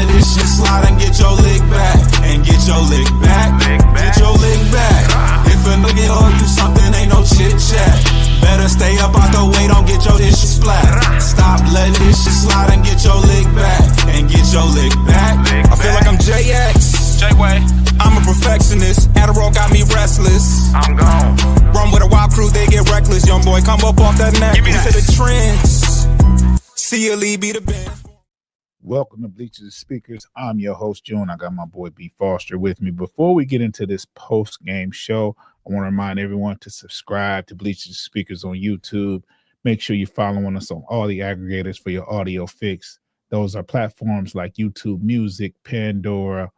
let this shit slide and get your lick back. And get your lick back. Get your lick back. If a nigga owe you something, ain't no chit chat. Better stay up out the way, don't get your shit splat. Stop letting this shit slide and get your lick back. And get your lick back. I feel like I'm JX. J-Way. I'm a perfectionist. Adderall got me restless. I'm gone. Run with a wild crew, they get reckless. Young boy, come up off that neck. Into the trends. See a lead, be the band. Welcome to Bleachers and Speakers. I'm your host, June. I got my boy B. Foster with me. Before we get into this post-game show, I want to remind everyone to subscribe to Bleachers and Speakers on YouTube. Make sure you're following us on all the aggregators for your audio fix. Those are platforms like YouTube Music, Pandora,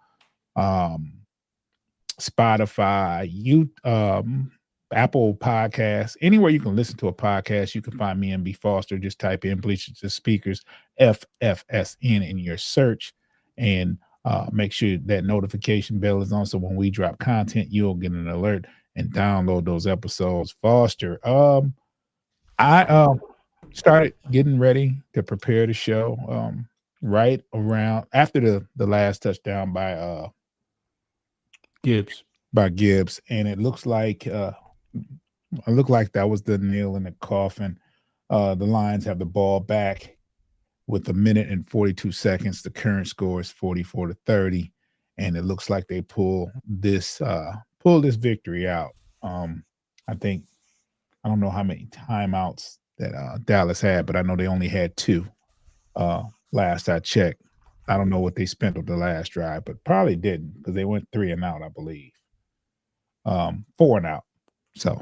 Spotify, Apple Podcasts. Anywhere you can listen to a podcast, you can find me and B. Foster. Just type in Bleachers and Speakers, FFSN in your search, and make sure that notification bell is on so when we drop content, you'll get an alert and download those episodes. Foster, I started getting ready to prepare the show right around after the last touchdown by Gibbs, and it looks like that was the nail in the coffin. The Lions have the ball back with 1 minute and 42 seconds. The current score is 44-30, and it looks like they pull this victory out. I don't know how many timeouts that Dallas had, but I know they only had 2 last I checked. I don't know what they spent on the last drive, but probably didn't because they went 3 and out, I believe. 4 and out. So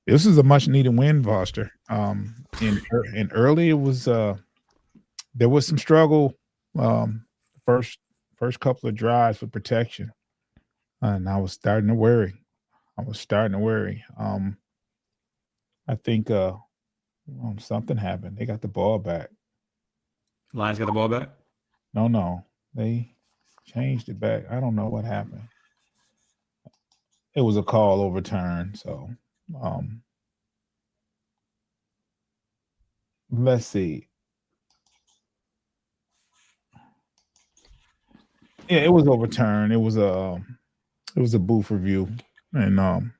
this is a much needed win, Foster. And early it was there was some struggle first couple of drives with protection. And I was starting to worry. I think something happened. They got the ball back. Lions got the ball back? No. They changed it back. I don't know what happened. It was a call overturned. So let's see. Yeah, it was overturned. It was a booth review, and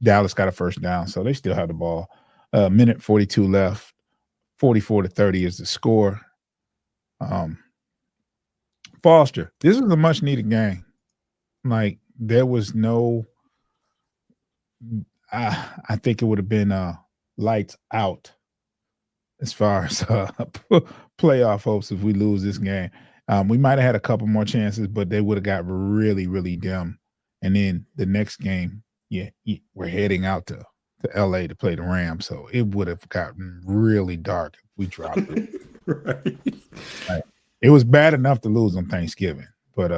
Dallas got a first down, so they still have the ball. Minute 42 left. 44-30 is the score. Foster, this is a much needed game. Like there was no. I think it would have been lights out as far as playoff hopes if we lose this game. We might have had a couple more chances, but they would have got really, really dim. And then the next game, we're heading out to LA to play the Rams, so it would have gotten really dark if we dropped it. Right. It was bad enough to lose on Thanksgiving, but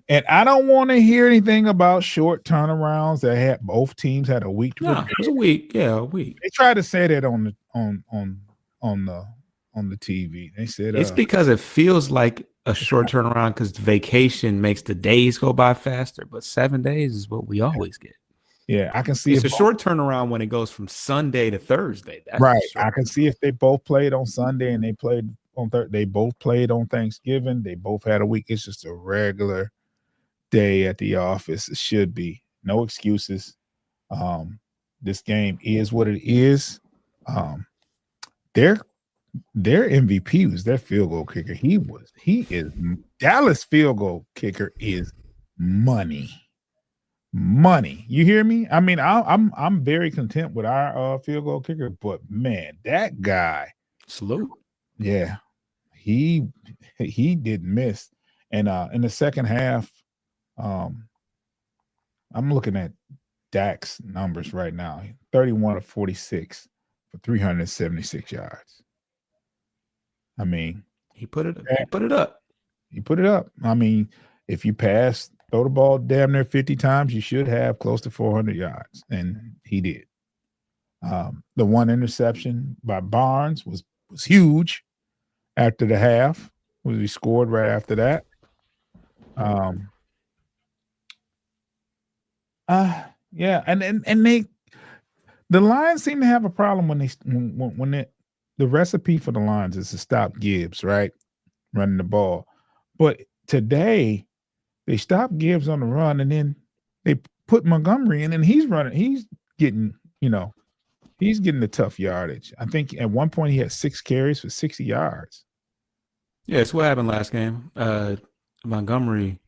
and I don't want to hear anything about short turnarounds that had both teams had a week to prepare. It was a week. Yeah, a week. They tried to say that on the TV. They said it's because it feels like a short turnaround because vacation makes the days go by faster, but 7 days is what we always get. Yeah, I can see it's a short turnaround when it goes from Sunday to Thursday. That's right. I can see if they both played on Sunday and they played on Thursday. They both played on Thanksgiving. They both had a week. It's just a regular day at the office. It should be no excuses. This game is what it is. Their MVP was their field goal kicker. Dallas field goal kicker is money. You hear me? I mean, I'm very content with our field goal kicker, but man, that guy, salute. Yeah, he didn't miss. And in the second half, I'm looking at Dak's numbers right now. 31 of 46 for 376 yards. I mean, he put it up. He put it up. I mean, if you throw the ball damn near 50 times, you should have close to 400 yards, and he did. The one interception by Barnes was huge after the half. We scored right after that. Yeah, and the Lions seem to have a problem when the recipe for the Lions is to stop Gibbs, right? Running the ball. But today they stopped Gibbs on the run, and then they put Montgomery in, and he's running. He's getting, he's getting the tough yardage. I think at one point he had 6 carries for 60 yards. Yeah, it's what happened last game. Montgomery,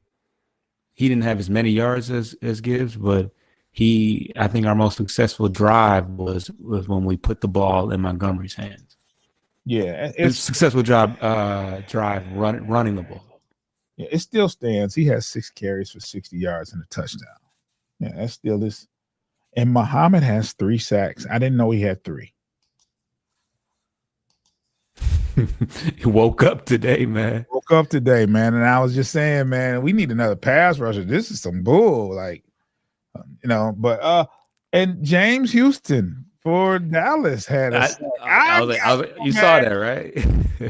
he didn't have as many yards as Gibbs, but I think our most successful drive was when we put the ball in Montgomery's hands. Yeah, it's a successful drive running the ball. Yeah, it still stands. He has 6 carries for 60 yards and a touchdown. Yeah, that still is. And Muhammad has 3 sacks. I didn't know he had 3. He woke up today, man. And I was just saying, man, we need another pass rusher. This is some bull, but and James Houston for Dallas had a sack. You saw that, right?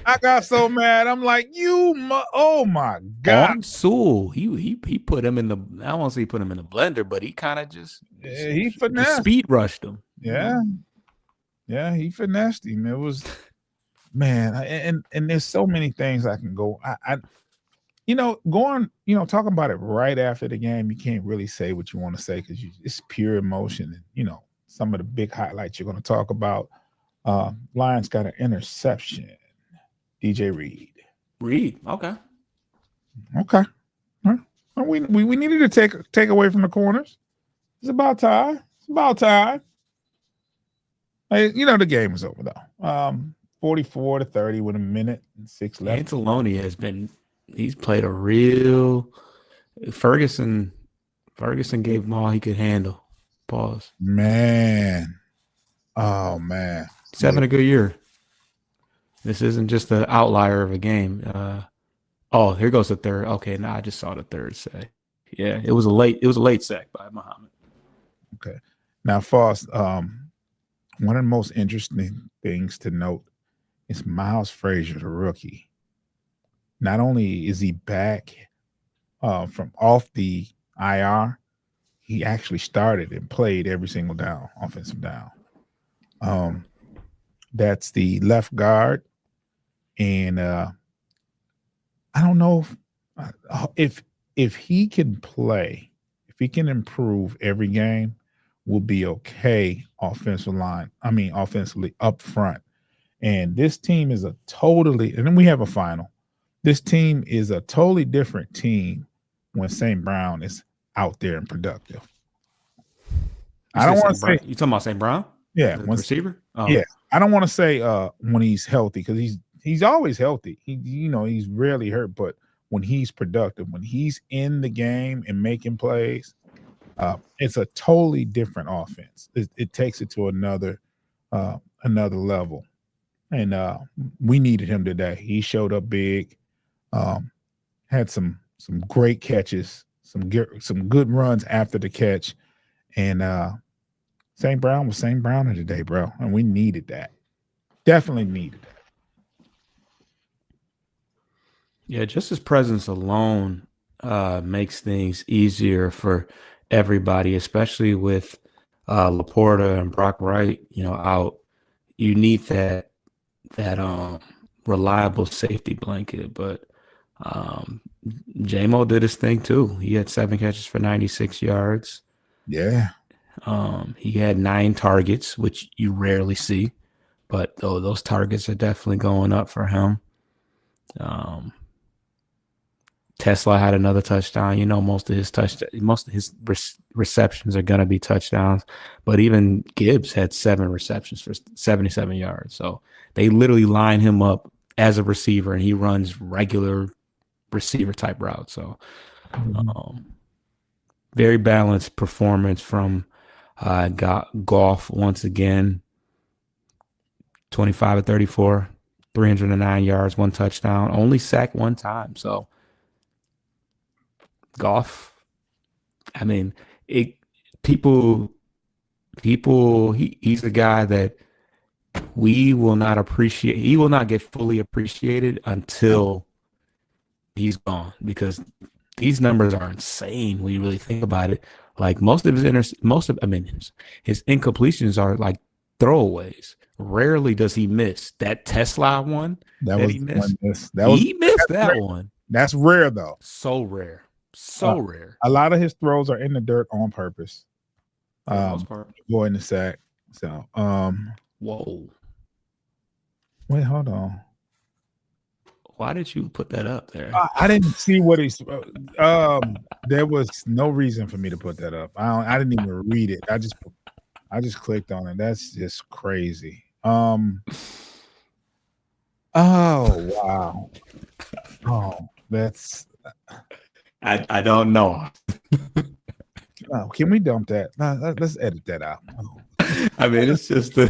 I got so mad. I'm like, oh my God. On Sewell, he put him in the, I won't say he put him in the blender, but he kind of just speed rushed him. Yeah. Yeah, he finessed him. It was, man, and there's so many things I can go. Talking about it right after the game, you can't really say what you want to say because it's pure emotion. And, some of the big highlights you're going to talk about. Lions got an interception. DJ Reed. Okay. All right. We needed to take away from the corners. It's about time. The game is over though. 44-30 with a minute and 6 left. Anzalone he's played a real Ferguson gave him all he could handle. Pause. Man. Oh man. He's having a good year. This isn't just an outlier of a game. Here goes the third. Okay, now I just saw the third sack. Yeah, it was a late sack by Muhammad. Okay. Now, Foss, one of the most interesting things to note is Miles Frazier, the rookie. Not only is he back from off the IR, he actually started and played every single down, offensive down. That's the left guard. And I don't know if he can play, if he can improve every game, we'll be okay offensively up front. And this team is and then we have a final. This team is a totally different team when St. Brown is out there and productive. I don't want to say you talking about St. Brown? Yeah, the receiver. Oh. Yeah, I don't want to say when he's healthy because he's always healthy. He's rarely hurt, but when he's productive, when he's in the game and making plays, it's a totally different offense. It takes it to another level, and we needed him today. He showed up big, had some great catches, some good runs after the catch, and St. Brown was St. Brown today, bro, and we needed that. Definitely needed that. Yeah, just his presence alone makes things easier for everybody, especially with Laporta and Brock Wright, out. You need that reliable safety blanket. But J-Mo did his thing too. He had 7 catches for 96 yards. Yeah. He had 9 targets, which you rarely see, but those targets are definitely going up for him. Tesla had another touchdown. Most of his receptions are going to be touchdowns, but even Gibbs had 7 receptions for 77 yards. So they literally line him up as a receiver, and he runs regular receiver type routes. So very balanced performance from Goff once again. 25-34, 309 yards, 1 touchdown, only sacked 1 time. So Goff, he's a guy that we will not appreciate. He will not get fully appreciated until he's gone, because these numbers are insane when you really think about it. Like his incompletions are like throwaways. Rarely does he miss that Tesla one that he missed. He missed that one. That's rare though. So rare. So rare. A lot of his throws are in the dirt on purpose. For the most part. Avoiding the sack. So whoa. Wait, hold on. Why did you put that up there? I didn't see what he's. There was no reason for me to put that up. I didn't even read it. I just clicked on it. That's just crazy. Oh wow. Oh, that's. I don't know. Oh, can we dump that? No, let's edit that out. Oh. I mean, it's just we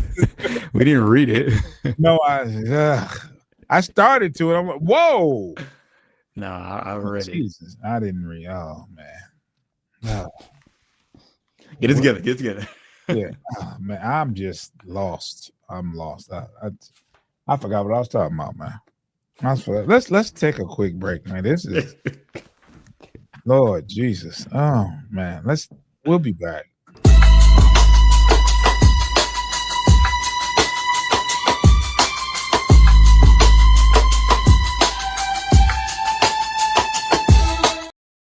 didn't read it. No, I started to, and I'm like, whoa. No, I read Jesus, it. I didn't read. Oh man. Oh. Get it together. Get it together. Yeah, man, I'm just lost. I'm lost. I forgot what I was talking about, man. Let's take a quick break, man. This is Lord Jesus. Oh man, we'll be back.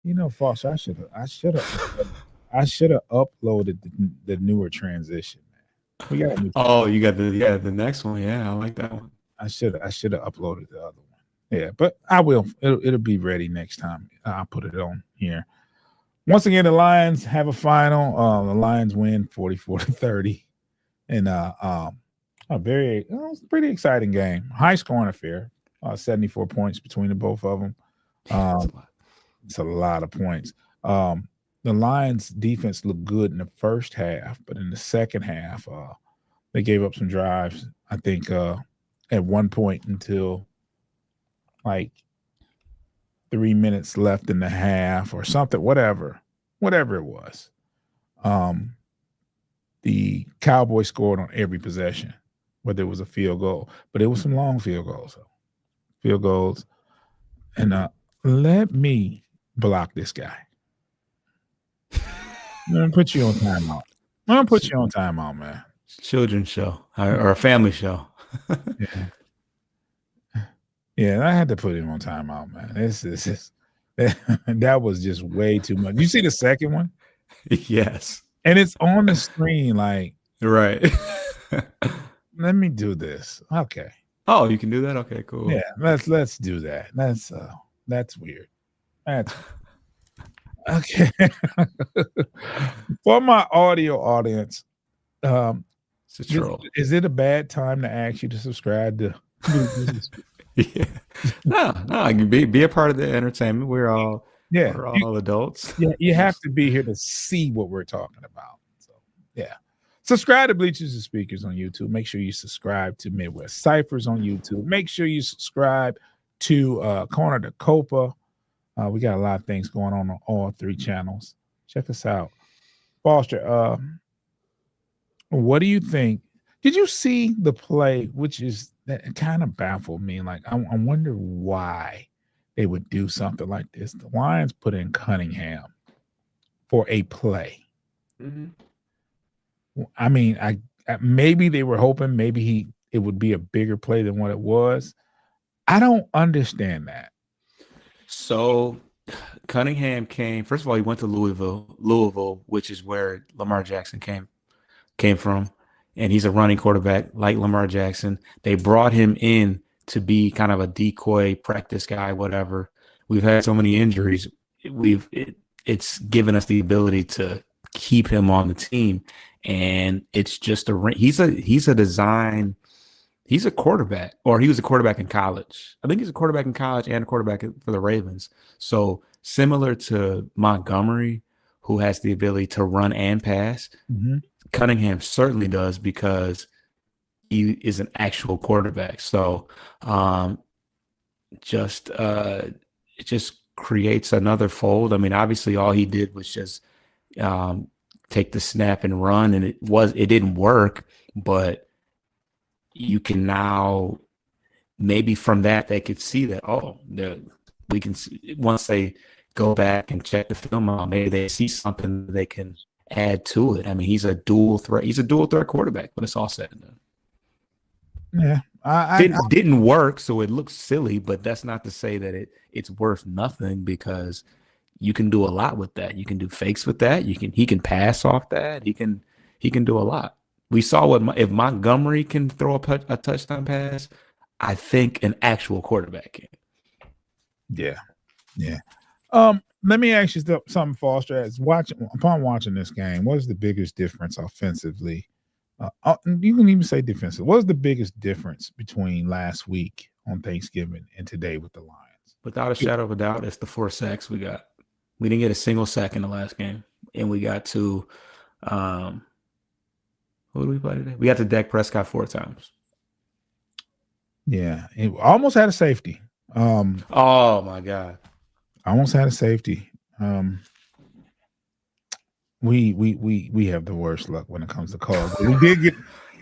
You know, Foster, I should have uploaded the newer transition. Man. We got a new. Oh, you got the next one. Yeah, I like that one. I should have uploaded the other one. Yeah, but I will. It'll be ready next time. I'll put it on here. Once again, the Lions have a final. The Lions win 44-30, and a pretty exciting game. High scoring affair. 74 points between the both of them. It's a lot of points. The Lions defense looked good in the first half, but in the second half, they gave up some drives. I think at one point until like 3 minutes left in the half or something, whatever it was. The Cowboys scored on every possession, whether it was a field goal, but it was some long field goals. And let me block this guy. I'm gonna put you on timeout. Man. Children's show or a family show. Yeah, I had to put him on timeout, man. That was just way too much. You see the second one? Yes. And it's on the screen, like right. Let me do this. Okay. Oh, you can do that? Okay, cool. Yeah, let's do that. That's weird. That's okay. For my audio audience, it's a troll. Is it a bad time to ask you to subscribe to? Yeah. No, I can be a part of the entertainment. We're all adults. Yeah, you have to be here to see what we're talking about. So yeah. Subscribe to Bleachers and Speakers on YouTube. Make sure you subscribe to Midwest Ciphers on YouTube. Make sure you subscribe to Corner to Copa. We got a lot of things going on all three channels. Check us out. Foster, what do you think? Did you see the play, which is that kind of baffled me? Like, I wonder why they would do something like this. The Lions put in Cunningham for a play. Mm-hmm. I mean, I maybe they were hoping it would be a bigger play than what it was. I don't understand that. So Cunningham came. First of all, he went to Louisville, which is where Lamar Jackson came from, and he's a running quarterback like Lamar Jackson. They brought him in to be kind of a decoy practice guy, whatever. We've had so many injuries. It's given us the ability to keep him on the team, and it's just he's a quarterback, or he was a quarterback in college. I think he's a quarterback in college and a quarterback for the Ravens. So similar to Montgomery, who has the ability to run and pass, mm-hmm. Cunningham certainly does because he is an actual quarterback. So it just creates another fold. I mean, obviously all he did was just take the snap and run, and it didn't work, but you can now maybe from that they could see that we can see, once they go back and check the film out, maybe they see something they can add to it. I mean, he's a dual threat. He's a dual threat quarterback when it's all said and done. Yeah, Didn't work, so it looks silly, but that's not to say that it's worth nothing because you can do a lot with that. You can do fakes with that. He can pass off that. He can do a lot. We saw if Montgomery can throw a touchdown pass, I think an actual quarterback can. Yeah. Let me ask you something, Foster. Upon watching this game, what is the biggest difference offensively? You can even say defensive. What is the biggest difference between last week on Thanksgiving and today with the Lions? Without a shadow of a doubt, it's the 4 sacks we got. We didn't get a single sack in the last game, and we got to who did we play today? We got to Dak Prescott 4 times. Yeah, it almost had a safety. Oh my God, almost had a safety. We have the worst luck when it comes to calls. But we did get,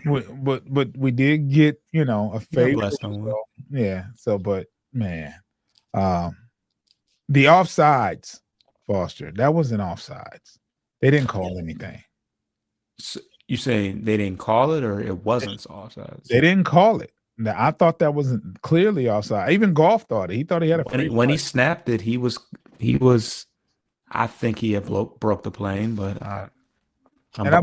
but we did get a favor. Yeah. So, but man, the offsides, Foster, that wasn't offsides. They didn't call anything. So you saying they didn't call it, or it wasn't offsides? They didn't call it. Now, I thought that wasn't clearly offside. Even Golf thought it. He thought he had a when he snapped it. He was. I think he had broke the plane, but I'm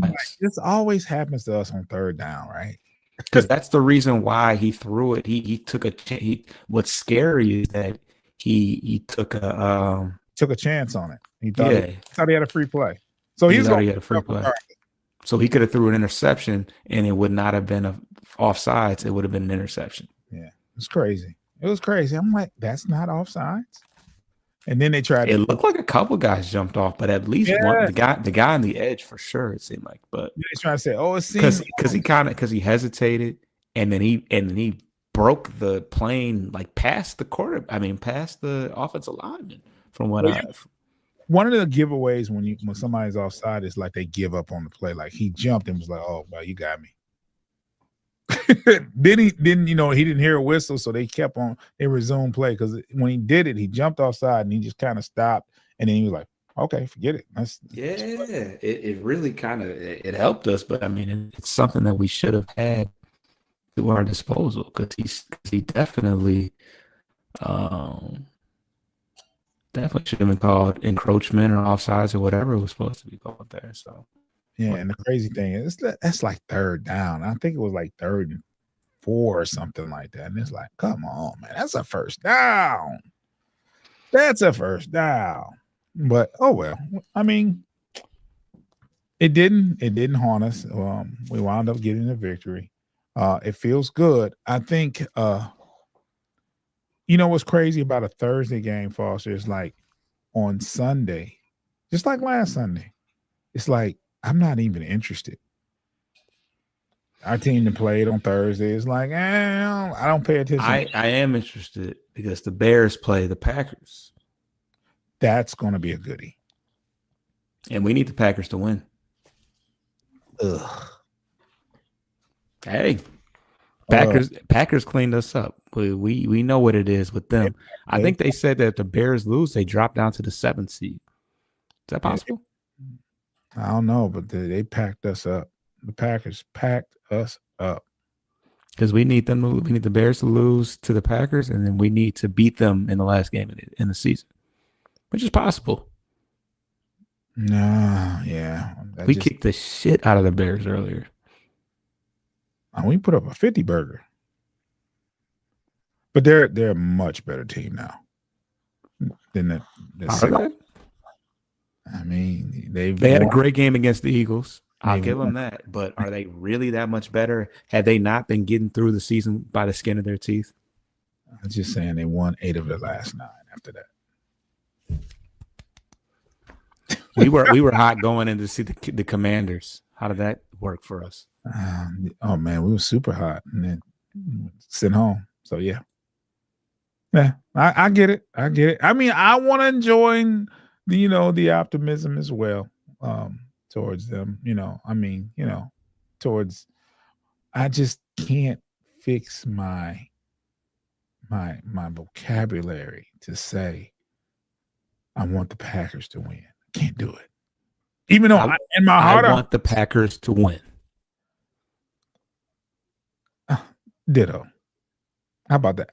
like, this always happens to us on third down, right? Because that's the reason why he threw it. He took what's scary is that he took a chance on it. He thought he had a free play. So he had a free play. So he could have threw an interception, and it would not have been offsides. It would have been an interception. Yeah, it's crazy. It was crazy. I'm like, that's not offsides. And then they tried. It looked like a couple guys jumped off, but at least one, the guy on the edge for sure. It seemed like, but they trying to say, "Oh, it seems," because he hesitated, and then he broke the plane like past the offensive lineman. From what one of the giveaways when somebody's offside is like they give up on the play. Like he jumped and was like, "Oh, well, you got me." Then he didn't hear a whistle, so they kept on. They resumed play because when he did it, he jumped offside and he just kind of stopped, and then he was like, "Okay, forget it." It really kind of it helped us, but I mean, it's something that we should have had to our disposal because he definitely should have been called encroachment or offsides or whatever it was supposed to be called there. So. Yeah, and the crazy thing is that's like third down. I think it was like 3rd and 4 or something like that. And it's like, come on, man, that's a first down. That's a first down. But oh well. I mean, it didn't haunt us. We wound up getting a victory. It feels good. I think what's crazy about a Thursday game, Foster, is like on Sunday, just like last Sunday, it's like I'm not even interested. Our team that played on Thursday is like, I don't pay attention. I am interested because the Bears play the Packers. That's going to be a goodie. And we need the Packers to win. Ugh. Hey, Packers cleaned us up. We know what it is with them. I think they said that if the Bears lose, they drop down to the 7th seed. Is that possible? I don't know, but they packed us up. The Packers packed us up because we need them. We need the Bears to lose to the Packers, and then we need to beat them in the last game in the season, which is possible. Nah, yeah, we kicked the shit out of the Bears earlier. We put up a 50 burger, but they're a much better team now than the. I mean, they had a great game against the Eagles. I'll give them that. But are they really that much better? Had they not been getting through the season by the skin of their teeth? I'm just saying they won 8 of their last 9 after that. We were hot going in to see the Commanders. How did that work for us? Oh man, we were super hot and then sent home. So yeah, I get it. I mean, I want to join the optimism as well towards them. I just can't fix my vocabulary to say I want the Packers to win. I can't do it. Even though in my heart, I want the Packers to win. Ditto. How about that?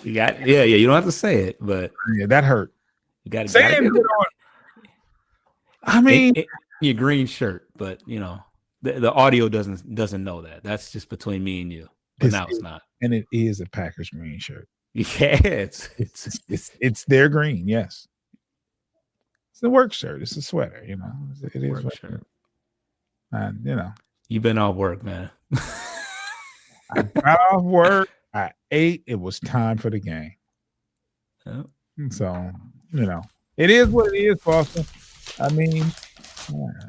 Yeah. You don't have to say it, but yeah, that hurt. You got to get it. I mean, your green shirt, but the audio doesn't know that. That's just between me and you. But now it's not. And it is a Packers green shirt. Yeah, it's their green. Yes, it's a work shirt. It's a sweater. It is work shirt. And you've been off work, man. I got off work. I ate. It was time for the game. Yeah. So it is what it is, Foster. I mean,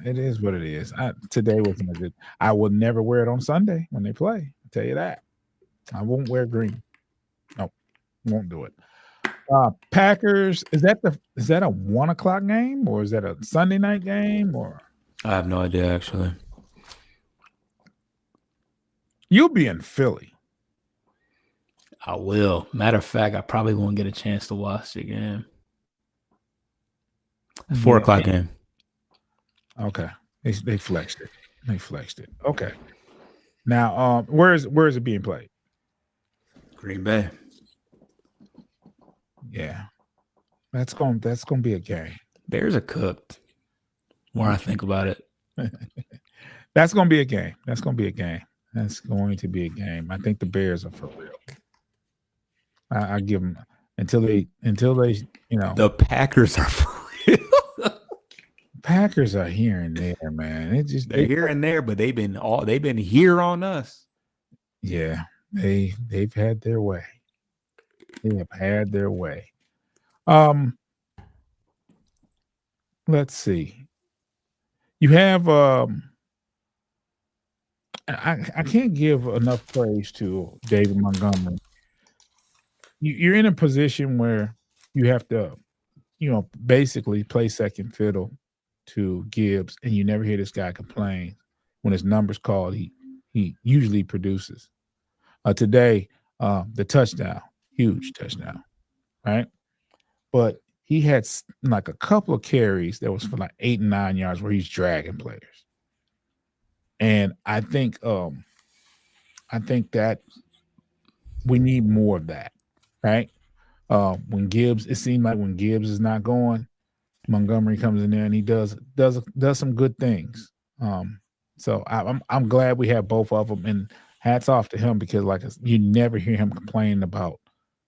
it is what it is. Today wasn't a good. I will never wear it on Sunday when they play. I'll tell you that. I won't wear green. No, won't do it. Packers. Is that a 1:00 game or is that a Sunday night game or? I have no idea actually. You'll be in Philly. I will. Matter of fact, I probably won't get a chance to watch the game. 4:00 game. Okay. They flexed it. Okay. Now, where is it being played? Green Bay. Yeah. That's going to be a game. Bears are cooked. The more I think about it. That's going to be a game. That's going to be a game. I think the Bears are for real. I give them until they The Packers are for real. Packers are here and there, man. They're here and there, but they've been here on us. Yeah, they've had their way. They have had their way. Let's see. You have I can't give enough praise to David Montgomery. You're in a position where you have to, basically play second fiddle to Gibbs, and you never hear this guy complain. When his number's called, he usually produces. Today, the touchdown, huge touchdown, right? But he had like a couple of carries that was for like 8 and 9 yards where he's dragging players. And I think that we need more of that, right? It seemed like when Gibbs is not going, Montgomery comes in there and he does some good things. So I'm glad we have both of them, and hats off to him because you never hear him complaining about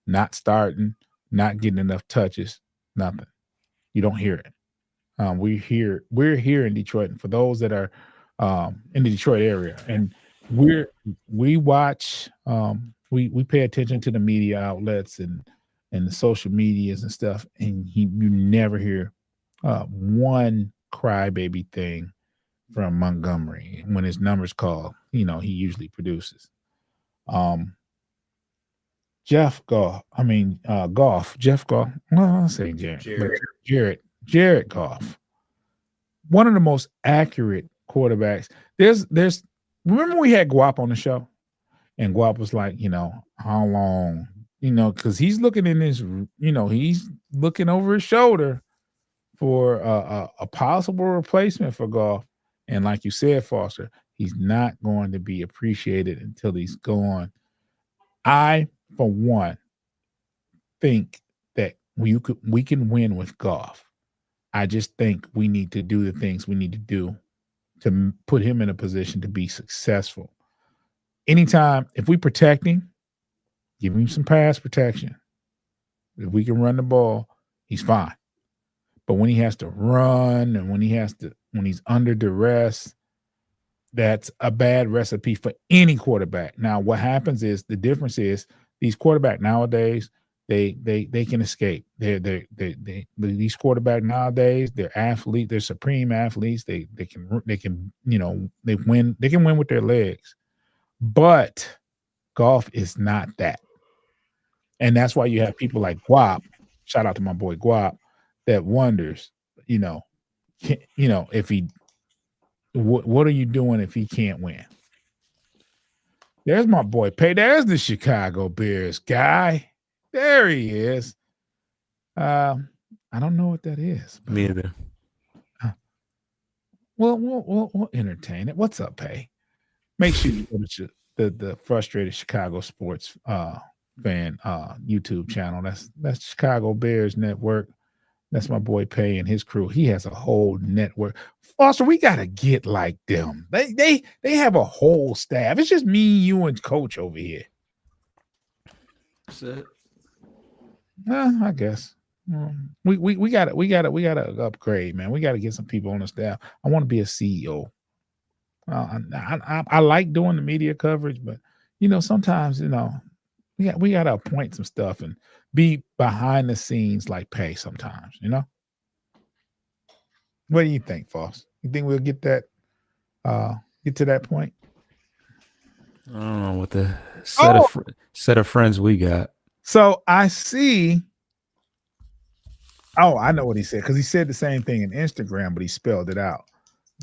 not starting, not getting enough touches, nothing. You don't hear it. We're here in Detroit, and for those that are in the Detroit area, and we watch, we pay attention to the media outlets and the social medias and stuff, and you never hear one crybaby thing from Montgomery. When his number's called, he usually produces. Jeff Goff. Jeff Goff. Well, I'll say Jared Goff. One of the most accurate quarterbacks. There's remember we had Guap on the show, and Guap was like, how long, because he's looking in his, he's looking over his shoulder for a possible replacement for Goff. And like you said, Foster, he's not going to be appreciated until he's gone. I, for one, think that we can win with Goff. I just think we need to do the things we need to do to put him in a position to be successful. Anytime, if we protect him, give him some pass protection. If we can run the ball, he's fine. But when he has to run and when he's under duress, that's a bad recipe for any quarterback. Now, what happens is the difference is these quarterbacks nowadays, they can escape. These quarterbacks nowadays, they're athletes, they're supreme athletes. They can win with their legs. But Goff is not that. And that's why you have people like Guap, shout out to my boy Guap, that wonders, if he, what are you doing if he can't win? There's my boy Pay. There's the Chicago Bears guy. There he is. I don't know what that is. Me either. We'll entertain it. What's up, Pay? Make sure you go to the Frustrated Chicago Sports fan YouTube channel. That's Chicago Bears Network. That's my boy Pay and his crew. He has a whole network. Foster, we gotta get like them. They have a whole staff. It's just me, you, and Coach over here. That's it. I guess we gotta upgrade, man. We gotta get some people on the staff. I want to be a CEO. I like doing the media coverage, but sometimes we gotta appoint some stuff and be behind the scenes like Pay sometimes. What do you think, Foss? You think we'll get to that point? I don't know what the set of friends we got. So I see. Oh, I know what he said, because he said the same thing in Instagram, but he spelled it out.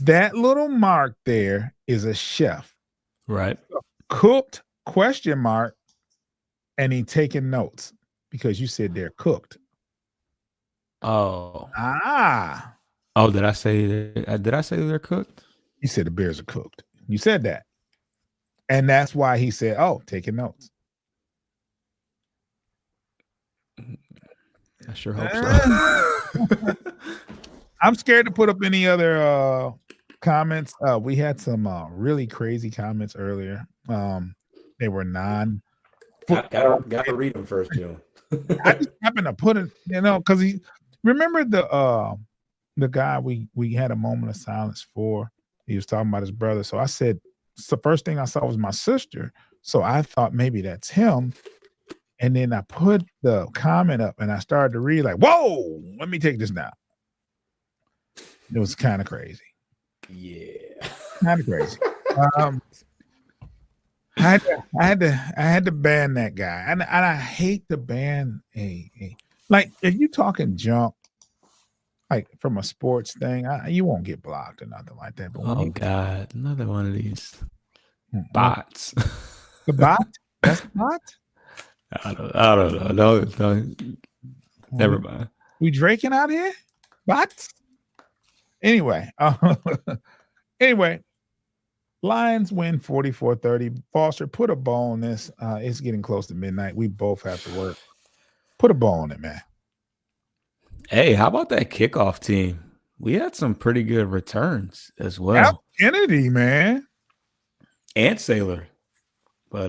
That little mark there is a chef. Right. Cooked ? And he taking notes because you said they're cooked. Oh. Ah. Oh, did I say they're cooked? You said the Bears are cooked. You said that. And that's why he said, oh, taking notes. I sure hope so. I'm scared to put up any other comments. We had some really crazy comments earlier. They were Gotta read them first, Joe. I just happened to put it, because he remember the guy we had a moment of silence for. He was talking about his brother. So I said, the first thing I saw was my sister. So I thought maybe that's him. And then I put the comment up and I started to read like, whoa, let me take this down. It was kind of crazy. Yeah. Kind of crazy. I had to ban that guy. And I hate to ban like if you talking junk, like from a sports thing, you won't get blocked or nothing like that. But God, another one of these bots. The bot? That's the bot? I don't know. No, never mind. We draking out here? Bots? Anyway, Lions win 44-30. Foster, put a bow on this. It's getting close to midnight. We both have to work. Put a bow on it, man. Hey, how about that kickoff team? We had some pretty good returns as well. Al Kennedy, man. And Sailor. But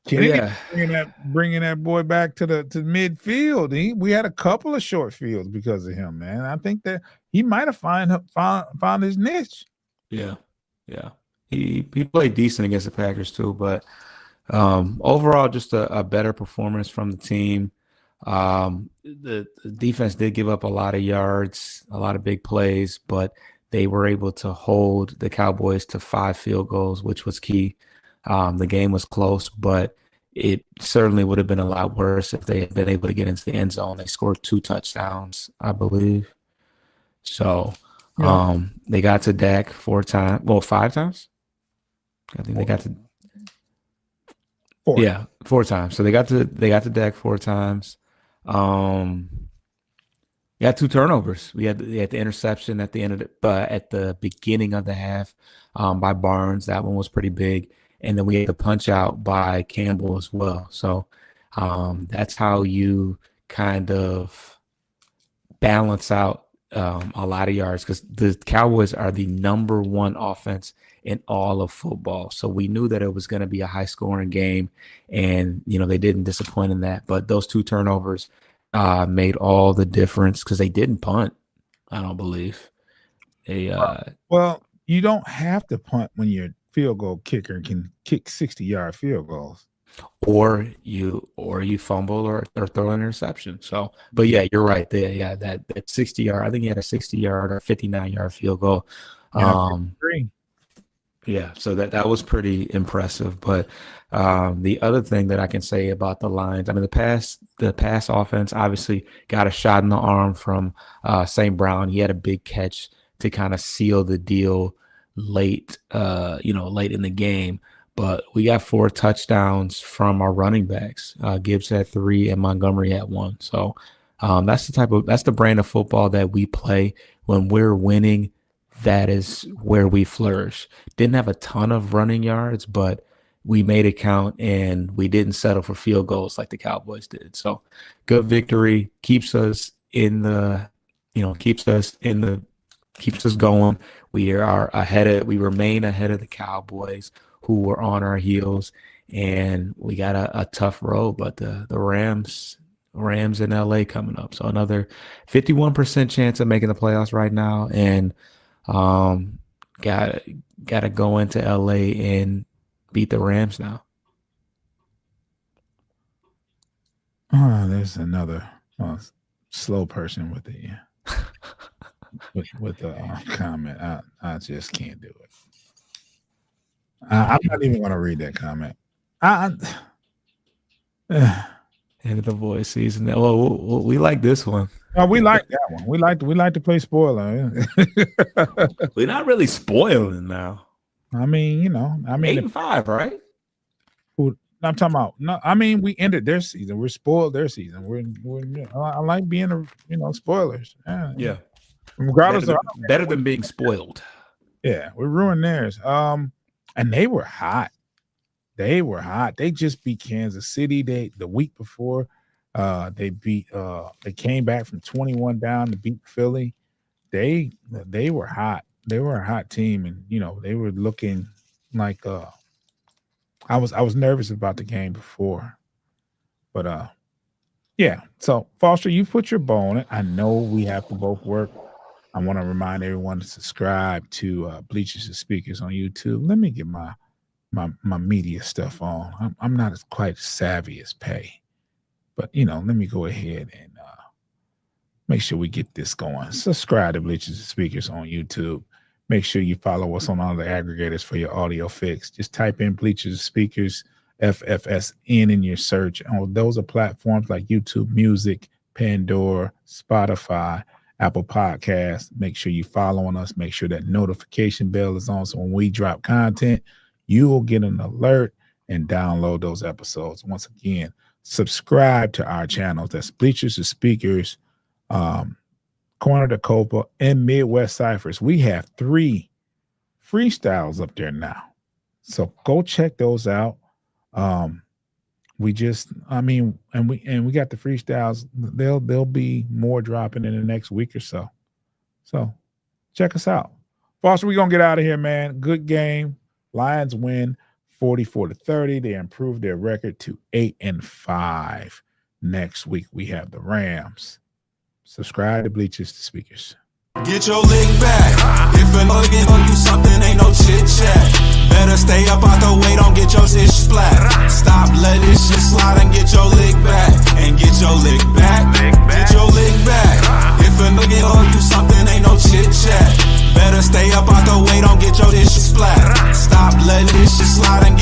Kennedy, yeah, bringing that boy back to midfield. We had a couple of short fields because of him, man. I think that he might have found his niche. Yeah. He played decent against the Packers too, but overall, just a better performance from the team. The defense did give up a lot of yards, a lot of big plays, but they were able to hold the Cowboys to 5 field goals, which was key. The game was close, but it certainly would have been a lot worse if they had been able to get into the end zone. They scored 2 touchdowns, I believe. So they got to Dak 4 times. Well, 5 times. I think they got to 4. Yeah, 4 times. So they got to Dak 4 times. We had 2 turnovers. We had the interception at the end of at the beginning of the half by Barnes. That one was pretty big. And then we had the punch out by Campbell as well. So that's how you kind of balance out a lot of yards, because the Cowboys are the number 1 offense in all of football. So we knew that it was going to be a high scoring game, and they didn't disappoint in that. But those 2 turnovers made all the difference, because they didn't punt, I don't believe. Well, you don't have to punt when your field goal kicker can kick 60-yard field goals. Or you fumble or throw an interception. So, but yeah, you're right there. Yeah, that 60-yard. I think he had a 60-yard or 59-yard field goal. Yeah, so that was pretty impressive. But the other thing that I can say about the Lions, I mean, the pass offense obviously got a shot in the arm from St. Brown. He had a big catch to kind of seal the deal late in the game. But we got 4 touchdowns from our running backs. Gibbs had 3 and Montgomery had 1. So that's the brand of football that we play. When we're winning, that is where we flourish. Didn't have a ton of running yards, but we made it count, and we didn't settle for field goals like the Cowboys did. So good victory, keeps us going. We remain ahead of the Cowboys, who were on our heels, and we got a tough road, but the Rams in LA coming up. So another 51% chance of making the playoffs right now, and gotta go into LA and beat the Rams now. There's another slow person with the with the comment. I just can't do it. I'm not even going to read that comment. End of the voice season. Well, we like this one. Oh, we like that one. We like to play spoiler. We're not really spoiling now. I mean, 8-5, right? I'm talking about. No, I mean, we ended their season. We're spoiled their season. I like being spoilers. Yeah. Regardless better than being spoiled. Yeah, we ruined theirs. And they were hot. They just beat Kansas City. The week before, they came back from 21 down to beat Philly. They were hot. They were a hot team, and they were looking like I was nervous about the game before. But yeah. So Foster, you put your bow on it. I know we have to both work. I want to remind everyone to subscribe to Bleachers and Speakers on YouTube. Let me get my media stuff on. I'm not as quite savvy as Pay, but let me go ahead and make sure we get this going. Subscribe to Bleachers and Speakers on YouTube. Make sure you follow us on all the aggregators for your audio fix. Just type in Bleachers and Speakers FFSN in your search. Oh, those are platforms like YouTube Music, Pandora, Spotify, Apple Podcasts. Make sure you following us. Make sure that notification bell is on, so when we drop content, you will get an alert and download those episodes. Once again, subscribe to our channels. That's Bleachers and Speakers, Corner to Copa, and Midwest Ciphers. We have 3 freestyles up there now, so go check those out. We got the freestyles. There'll be more dropping in the next week or so. So check us out. Foster, we're gonna get out of here, man. Good game. Lions win 44-30. They improved their record to 8-5. Next week we have the Rams. Subscribe to Bleachers to Speakers. Get your lick back. If a nigga owe you something, ain't no chit chat. Better stay up out the way, don't get your shit splat. Stop, let this shit slide and get your lick back. And get your lick back. Get your lick back. If a nigga owe you something, ain't no chit chat. Better stay up out the way, don't get your shit splat. Stop, let this shit slide and get